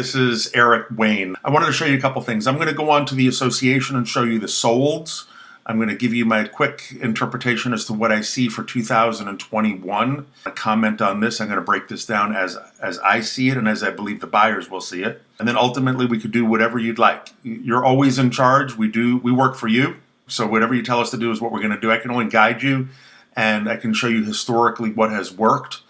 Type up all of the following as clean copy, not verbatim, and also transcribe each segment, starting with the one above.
this is Eric Wayne. I wanted to show you a couple things. I'm going to go on to the association and show you the solds. I'm going to give you my quick interpretation as to what I see for 2021. I comment on this. I'm going to break this down as I see it and as I believe the buyers will see it. And then ultimately we could do whatever you'd like. You're always in charge. We work for you. So whatever you tell us to do is what we're going to do. I can only guide you, and I can show you historically what has worked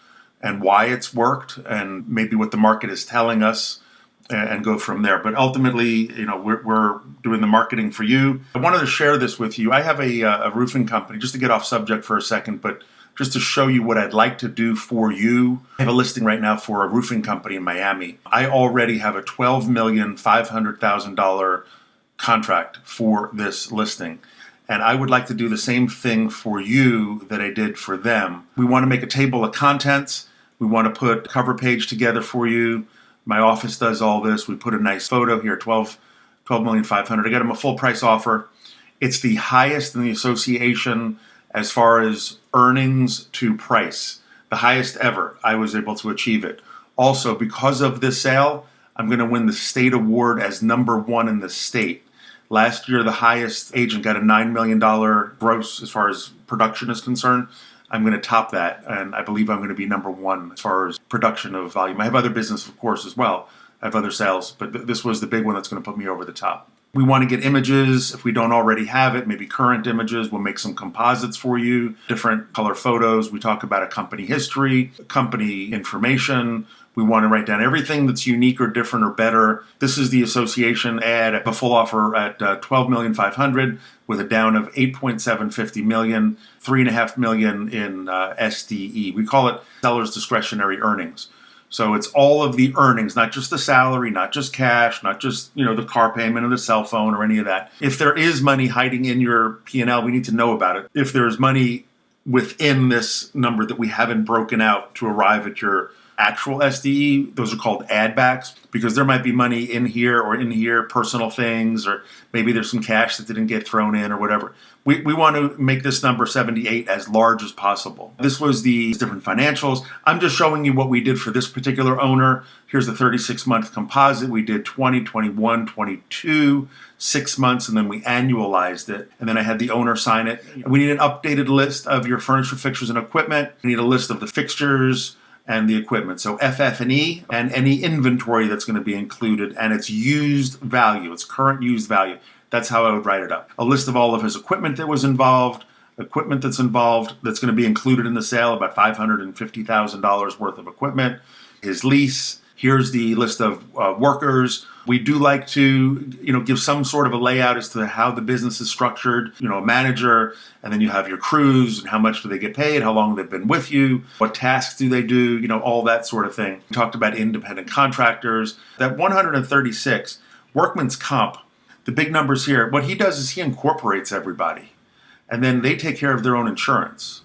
and why it's worked and maybe what the market is telling us, and go from there. But ultimately, we're doing the marketing for you. I wanted to share this with you. I have a roofing company, just to get off subject for a second, but just to show you what I'd like to do for you. I have a listing right now for a roofing company in Miami. I already have a $12,500,000 contract for this listing. And I would like to do the same thing for you that I did for them. We want to make a table of contents. We want to put a cover page together for you. My office does all this. We put a nice photo here, $12,500,000. I got them a full price offer. It's the highest in the association as far as earnings to price, the highest ever. I was able to achieve it. Also, because of this sale, I'm going to win the state award as #1 in the state. Last year, the highest agent got a $9 million gross as far as production is concerned. I'm going to top that, and I believe I'm going to be #1 as far as production of volume. I have other business, of course, as well. I have other sales, but this was the big one that's going to put me over the top. We want to get images. If we don't already have it, maybe current images. We'll make some composites for you, different color photos. We talk about a company history, company information. We want to write down everything that's unique or different or better. This is the association ad, a full offer at $12,500,000 with a down of $8.750 million, $3.5 million in SDE. We call it seller's discretionary earnings. So it's all of the earnings, not just the salary, not just cash, not just the car payment or the cell phone or any of that. If there is money hiding in your P&L, we need to know about it. If there's money within this number that we haven't broken out to arrive at your actual SDE, those are called add backs, because there might be money in here, personal things, or maybe there's some cash that didn't get thrown in or whatever. We want to make this number 78 as large as possible. This was the different financials. I'm just showing you what we did for this particular owner. Here's the 36-month composite. We did 20, 21, 22, 6 months, and then we annualized it. And then I had the owner sign it. We need an updated list of your furniture, fixtures, and equipment. We need a list of the fixtures and the equipment. So FF&E and any inventory that's going to be included, and its used value, its current used value. That's how I would write it up. A list of all of his equipment that was involved, equipment that's involved that's going to be included in the sale, about $550,000 worth of equipment, his lease. Here's the list of workers. We do like to, give some sort of a layout as to how the business is structured. A manager, and then you have your crews, and how much do they get paid, how long they've been with you, what tasks do they do, all that sort of thing. We talked about independent contractors. That 136, workman's comp, the big numbers here, what he does is he incorporates everybody, and then they take care of their own insurance.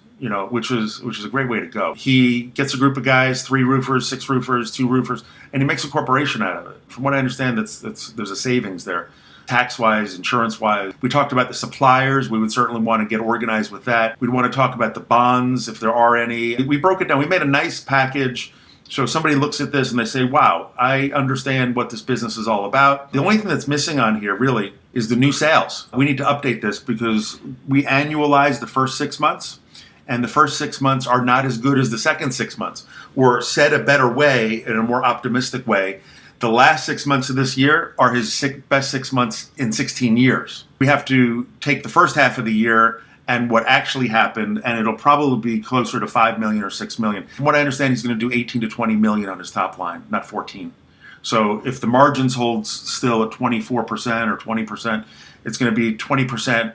Which is a great way to go. He gets a group of guys, 3 roofers, 6 roofers, 2 roofers, and he makes a corporation out of it. From what I understand, there's a savings there. Tax-wise, insurance-wise. We talked about the suppliers. We would certainly want to get organized with that. We'd want to talk about the bonds, if there are any. We broke it down. We made a nice package. So if somebody looks at this and they say, wow, I understand what this business is all about. The only thing that's missing on here, really, is the new sales. We need to update this because we annualize the first 6 months. And the first 6 months are not as good as the second 6 months. Or said a better way, in a more optimistic way, the last 6 months of this year are his best 6 months in 16 years. We have to take the first half of the year and what actually happened, and it'll probably be closer to 5 million or 6 million. From what I understand, he's going to do 18 to 20 million on his top line, not 14. So if the margins hold still at 24% or 20%, it's going to be 20%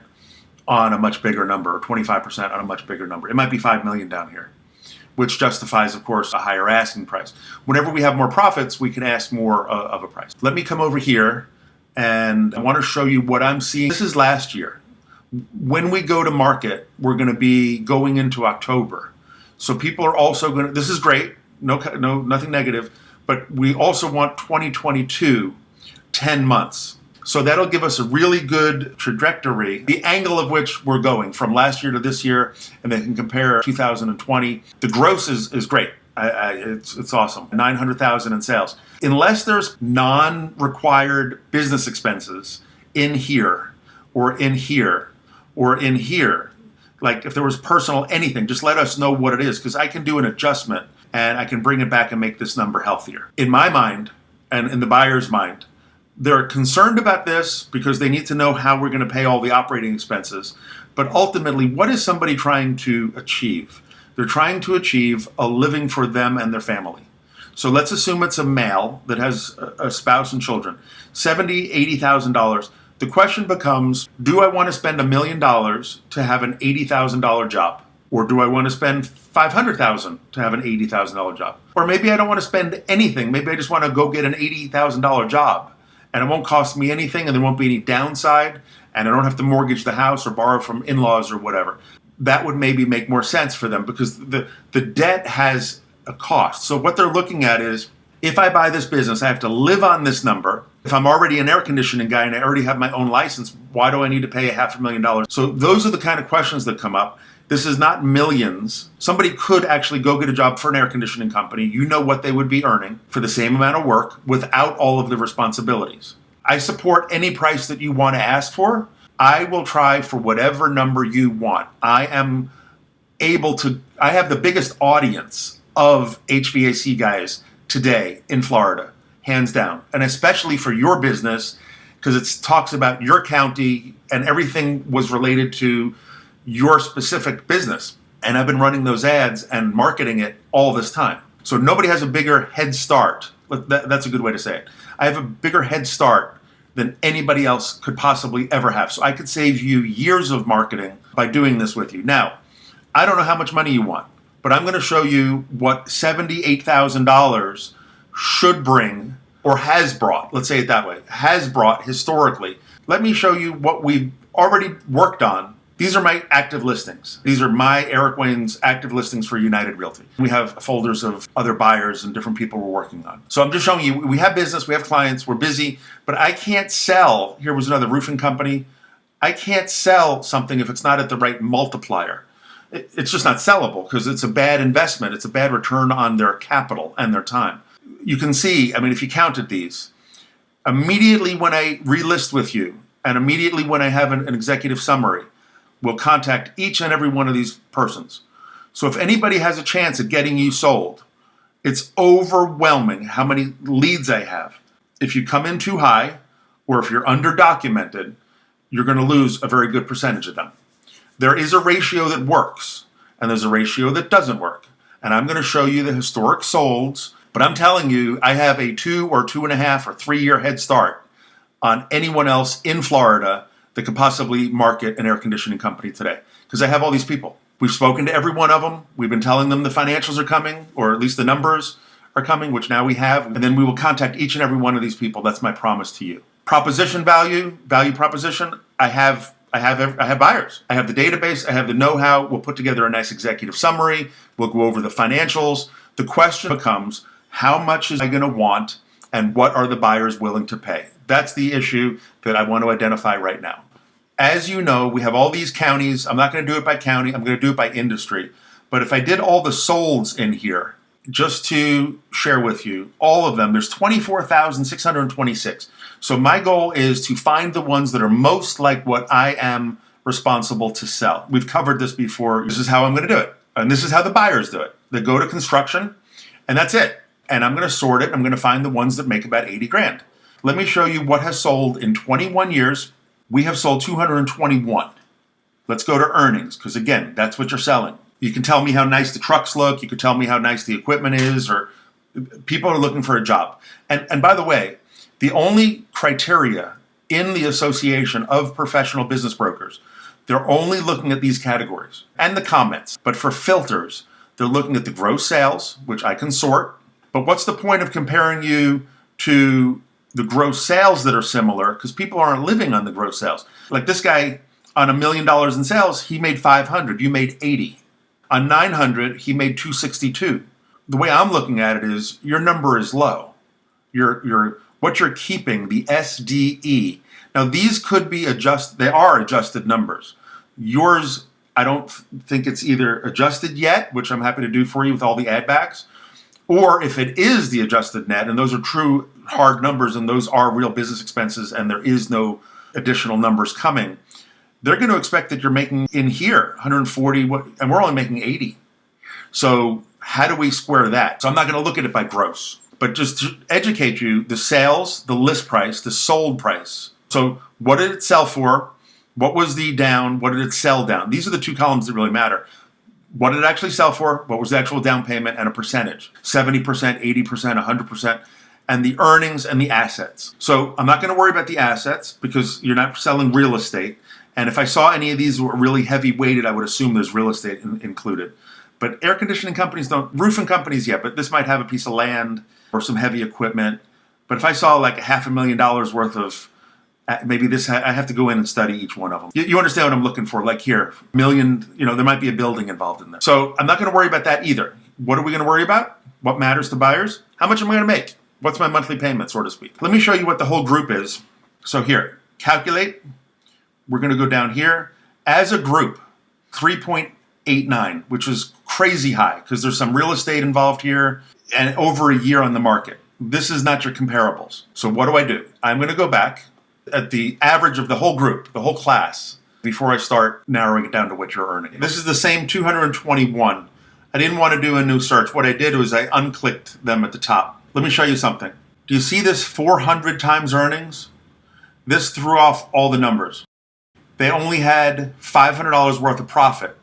on a much bigger number, or 25% on a much bigger number. It might be 5 million down here, which justifies, of course, a higher asking price. Whenever we have more profits, we can ask more of a price. Let me come over here, and I want to show you what I'm seeing. This is last year. When we go to market, we're going to be going into October. So people are also going to, this is great, nothing negative, but we also want 2022, 10 months. So that'll give us a really good trajectory, the angle of which we're going from last year to this year, and then can compare 2020. The gross is great. It's awesome. 900,000 in sales. Unless there's non-required business expenses in here or in here or in here, like if there was personal anything, just let us know what it is, because I can do an adjustment and I can bring it back and make this number healthier. In my mind and in the buyer's mind, they're concerned about this because they need to know how we're going to pay all the operating expenses. But ultimately, what is somebody trying to achieve? They're trying to achieve a living for them and their family. So let's assume it's a male that has a spouse and children, $70,000, $80,000. The question becomes, do I want to spend $1 million to have an $80,000 job? Or do I want to spend $500,000 to have an $80,000 job? Or maybe I don't want to spend anything. Maybe I just want to go get an $80,000 job, and it won't cost me anything, and there won't be any downside, and I don't have to mortgage the house or borrow from in-laws or whatever. That would maybe make more sense for them, because the debt has a cost. So what they're looking at is, if I buy this business, I have to live on this number. If I'm already an air conditioning guy and I already have my own license, why do I need to pay $500,000? So those are the kind of questions that come up. This is not millions. Somebody could actually go get a job for an air conditioning company. You know what they would be earning for the same amount of work without all of the responsibilities. I support any price that you want to ask for. I will try for whatever number you want. I have the biggest audience of HVAC guys today in Florida, hands down. And especially for your business, because it talks about your county and everything was related to your specific business. And I've been running those ads and marketing it all this time. So nobody has a bigger head start. That's a good way to say it. I have a bigger head start than anybody else could possibly ever have. So I could save you years of marketing by doing this with you. Now, I don't know how much money you want, but I'm going to show you what $78,000 should bring, or has brought, let's say it that way, has brought historically. Let me show you what we've already worked on. These are my active listings. These are my, Eric Wayne's, active listings for United Realty. We have folders of other buyers and different people we're working on. So I'm just showing you, we have business, we have clients, we're busy, but I can't sell. Here was another roofing company. I can't sell something if it's not at the right multiplier. It's just not sellable because it's a bad investment. It's a bad return on their capital and their time. You can see, I mean, if you counted these, immediately when I relist with you and immediately when I have an executive summary, we'll contact each and every one of these persons. So if anybody has a chance at getting you sold, it's overwhelming how many leads I have. If you come in too high or if you're underdocumented, you're going to lose a very good percentage of them. There is a ratio that works and there's a ratio that doesn't work. And I'm going to show you the historic solds, but I'm telling you, I have a 2 or 2.5 or 3 year head start on anyone else in Florida that could possibly market an air conditioning company today, because I have all these people. We've spoken to every one of them. We've been telling them the financials are coming, or at least the numbers are coming, which now we have. And then we will contact each and every one of these people. That's my promise to you. Proposition value proposition. I have buyers. I have the database. I have the know-how. We'll put together a nice executive summary. We'll go over the financials. The question becomes, how much is I going to want, and what are the buyers willing to pay? That's the issue that I want to identify right now. As you know, we have all these counties. I'm not going to do it by county. I'm going to do it by industry. But if I did all the solds in here, just to share with you, all of them, there's 24,626. So my goal is to find the ones that are most like what I am responsible to sell. We've covered this before. This is how I'm going to do it. And this is how the buyers do it. They go to construction, and that's it. And I'm going to sort it. I'm going to find the ones that make about 80 grand. Let me show you what has sold in 21 years. We have sold 221. Let's go to earnings, because again, that's what you're selling. You can tell me how nice the trucks look. You can tell me how nice the equipment is, or people are looking for a job. And by the way, the only criteria in the Association of Professional Business Brokers, they're only looking at these categories and the comments. But for filters, they're looking at the gross sales, which I can sort. But what's the point of comparing you to the gross sales that are similar, because people aren't living on the gross sales? Like this guy on $1 million in sales, he made 500, you made 80. On 900, he made 262. The way I'm looking at it is your number is low. What you're keeping, the SDE. Now these could be adjusted, they are adjusted numbers. Yours, I don't think it's either adjusted yet, which I'm happy to do for you with all the add backs, Or if it is the adjusted net, and those are true hard numbers, and those are real business expenses, and there is no additional numbers coming, they're going to expect that you're making in here 140, and we're only making 80. So how do we square that? So I'm not going to look at it by gross, but just to educate you, the sales, the list price, the sold price. So what did it sell for? What was the down? What did it sell down? These are the two columns that really matter. What did it actually sell for? What was the actual down payment and a percentage? 70%, 80%, 100%, and the earnings and the assets. So I'm not going to worry about the assets because you're not selling real estate. And if I saw any of these were really heavy weighted, I would assume there's real estate included. But air conditioning companies don't, roofing companies, yeah, but this might have a piece of land or some heavy equipment. But if I saw like $500,000 worth of, maybe this, I have to go in and study each one of them. You understand what I'm looking for? Like here, million, there might be a building involved in there. So I'm not going to worry about that either. What are we going to worry about? What matters to buyers? How much am I going to make? What's my monthly payment, so to speak? Let me show you what the whole group is. So here, calculate. We're going to go down here. As a group, 3.89, which is crazy high because there's some real estate involved here and over a year on the market. This is not your comparables. So what do? I'm going to go back at the average of the whole group, the whole class, before I start narrowing it down to what you're earning. This is the same 221. I didn't want to do a new search. What I did was I unclicked them at the top. Let me show you something. Do you see this 400 times earnings? This threw off all the numbers. They only had $500 worth of profit,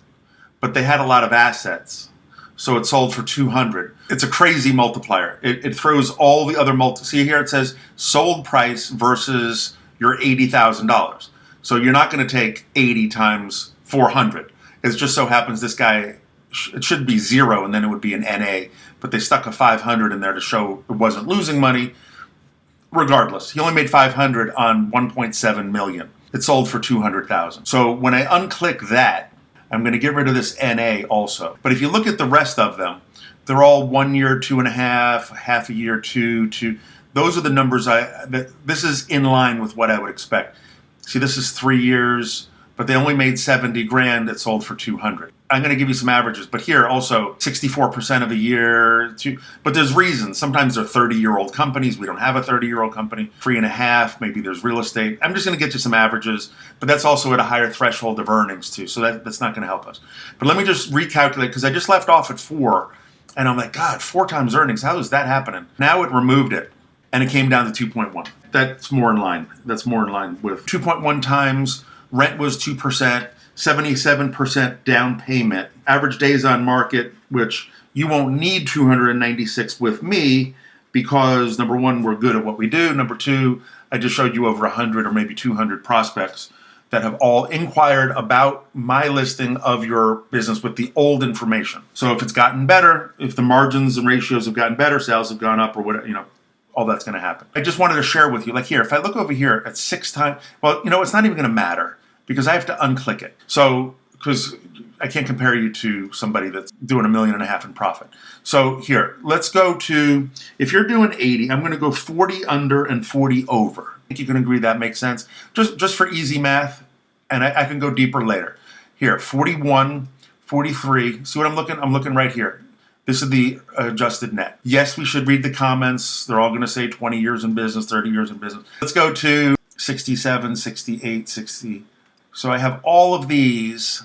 but they had a lot of assets. So it sold for 200. It's a crazy multiplier. It throws all the other see here it says sold price versus your $80,000. So you're not going to take 80 times 400. It just so happens this guy, it should be 0 and then it would be an NA, but they stuck a 500 in there to show it wasn't losing money. Regardless, he only made 500 on 1.7 million. It sold for 200,000. So when I unclick that, I'm going to get rid of this NA also. But if you look at the rest of them, they're all 1 year, 2.5, half a year, 2. Those are the numbers this is in line with what I would expect. See, this is 3 years, but they only made 70 grand. It sold for 200. I'm going to give you some averages, but here also 64% of a year. But there's reasons. Sometimes they're 30-year-old companies. We don't have a 30-year-old company. 3.5, maybe there's real estate. I'm just going to get you some averages, but that's also at a higher threshold of earnings too, so that's not going to help us. But let me just recalculate, because I just left off at 4, and I'm like, God, 4 times earnings. How is that happening? Now it removed it, and it came down to 2.1. That's more in line. That's more in line with 2.1 times. Rent was 2%. 77% down payment. Average days on market, which you won't need 296 with me because, number one, we're good at what we do. Number two, I just showed you over 100 or maybe 200 prospects that have all inquired about my listing of your business with the old information. So if it's gotten better, if the margins and ratios have gotten better, sales have gone up or whatever, all that's going to happen. I just wanted to share with you, like here, if I look over here at 6 times, well, it's not even going to matter, because I have to unclick it. So, because I can't compare you to somebody that's doing $1.5 million in profit. So here, let's go to, if you're doing 80, I'm going to go 40 under and 40 over. I think you can agree that makes sense. Just for easy math, and I can go deeper later. Here, 41, 43. See what I'm looking? I'm looking right here. This is the adjusted net. Yes, we should read the comments. They're all going to say 20 years in business, 30 years in business. Let's go to 67, 68, 60. So I have all of these,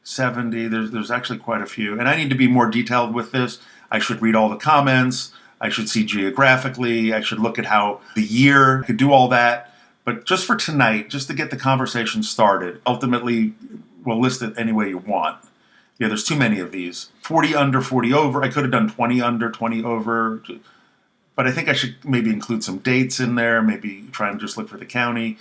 70, there's actually quite a few. And I need to be more detailed with this. I should read all the comments. I should see geographically. I should look at how the year, I could do all that. But just for tonight, just to get the conversation started, ultimately, we'll list it any way you want. Yeah, there's too many of these. 40 under, 40 over. I could have done 20 under, 20 over. But I think I should maybe include some dates in there, maybe try and just look for the county.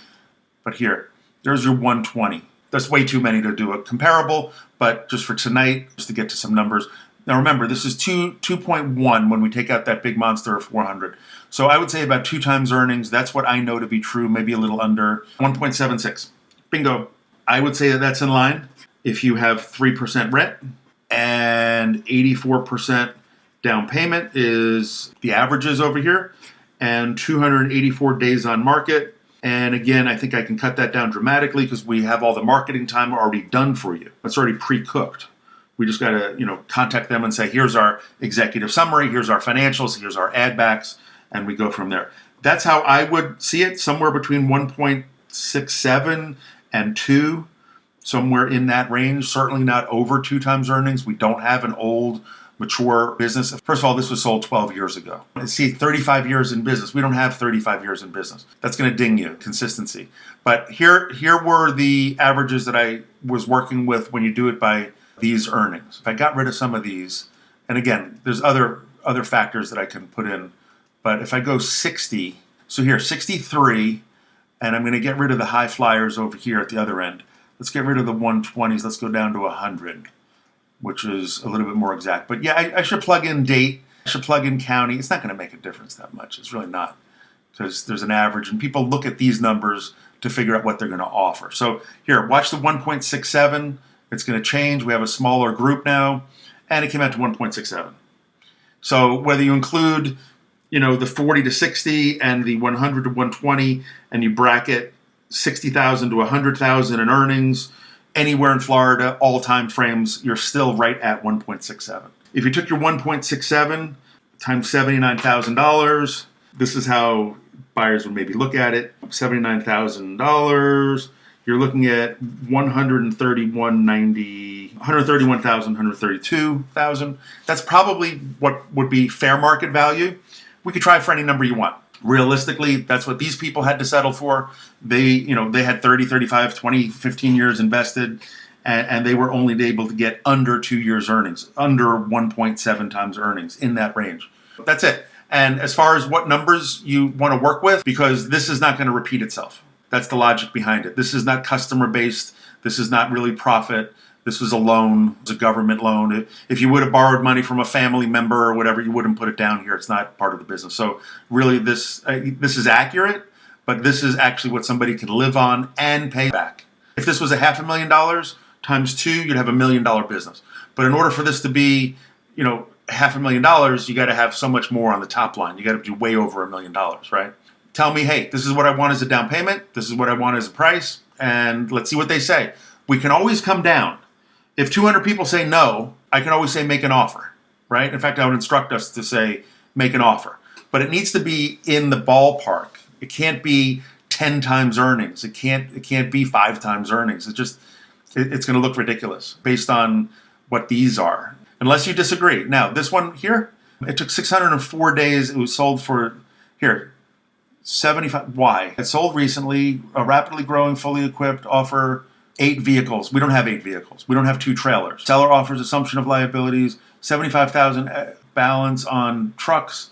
But here, there's your 120. That's way too many to do a comparable, but just for tonight, just to get to some numbers. Now remember, this is 2.1 when we take out that big monster of 400. So I would say about 2 times earnings. That's what I know to be true, maybe a little under. 1.76. Bingo. I would say that that's in line if you have 3% rent and 84% down payment is the averages over here, and 284 days on market. And again, I think I can cut that down dramatically because we have all the marketing time already done for you. It's already pre-cooked. We just got to, contact them and say, here's our executive summary, here's our financials, here's our add backs, and we go from there. That's how I would see it, somewhere between 1.67 and 2, somewhere in that range, certainly not over 2 times earnings. We don't have an old, mature business. First of all, this was sold 12 years ago. See, 35 years in business. We don't have 35 years in business. That's going to ding you, consistency. But here were the averages that I was working with when you do it by these earnings. If I got rid of some of these, and again, there's other factors that I can put in, but if I go 60, so here, 63, and I'm going to get rid of the high flyers over here at the other end. Let's get rid of the 120s. Let's go down to 100, which is a little bit more exact. But yeah, I should plug in date. I should plug in county. It's not going to make a difference that much. It's really not, because there's an average, and people look at these numbers to figure out what they're going to offer. So here, watch the 1.67. It's going to change. We have a smaller group now, and it came out to 1.67. So whether you include, the 40 to 60 and the 100 to 120, and you bracket 60,000 to 100,000 in earnings, anywhere in Florida, all time frames, you're still right at 1.67. If you took your 1.67 times $79,000, this is how buyers would maybe look at it. $79,000, you're looking at 131,000. That's probably what would be fair market value. We could try for any number you want. Realistically, that's what these people had to settle for. They had 30, 35, 20, 15 years invested, and they were only able to get under 2 years earnings, under 1.7 times earnings, in that range. That's it. And as far as what numbers you want to work with, because this is not going to repeat itself. That's the logic behind it. This is not customer based. This is not really profit. This was a loan. It's a government loan. If you would have borrowed money from a family member or whatever, you wouldn't put it down here. It's not part of the business. So really, this is accurate, but this is actually what somebody can live on and pay back. If this was $500,000 times 2, you'd have $1 million business. But in order for this to be, $500,000, you got to have so much more on the top line. You got to do way over $1 million, right? Tell me, hey, this is what I want as a down payment. This is what I want as a price, and let's see what they say. We can always come down. If 200 people say no, I can always say make an offer, right? In fact, I would instruct us to say make an offer. But it needs to be in the ballpark. It can't be 10 times earnings. It can't be 5 times earnings. It's going to look ridiculous based on what these are, unless you disagree. Now, this one here, it took 604 days. It was sold for, here, 75. Why? It sold recently, a rapidly growing, fully equipped offer, 8 vehicles. We don't have 8 vehicles. We don't have 2 trailers. Seller offers assumption of liabilities, 75,000 balance on trucks,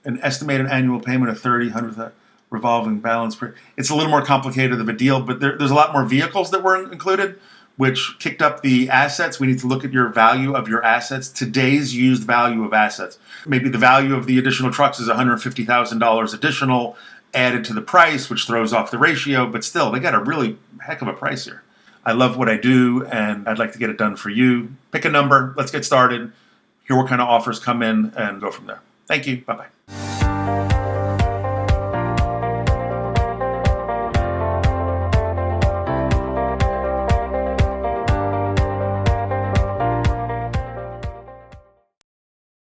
an estimated annual payment of 30, 100, revolving balance. It's a little more complicated of a deal, but there's a lot more vehicles that were included, which kicked up the assets. We need to look at your value of your assets, today's used value of assets. Maybe the value of the additional trucks is $150,000 additional added to the price, which throws off the ratio, but still, they got a really heck of a price here. I love what I do, and I'd like to get it done for you. Pick a number. Let's get started. Hear what kind of offers come in, and go from there. Thank you. Bye-bye.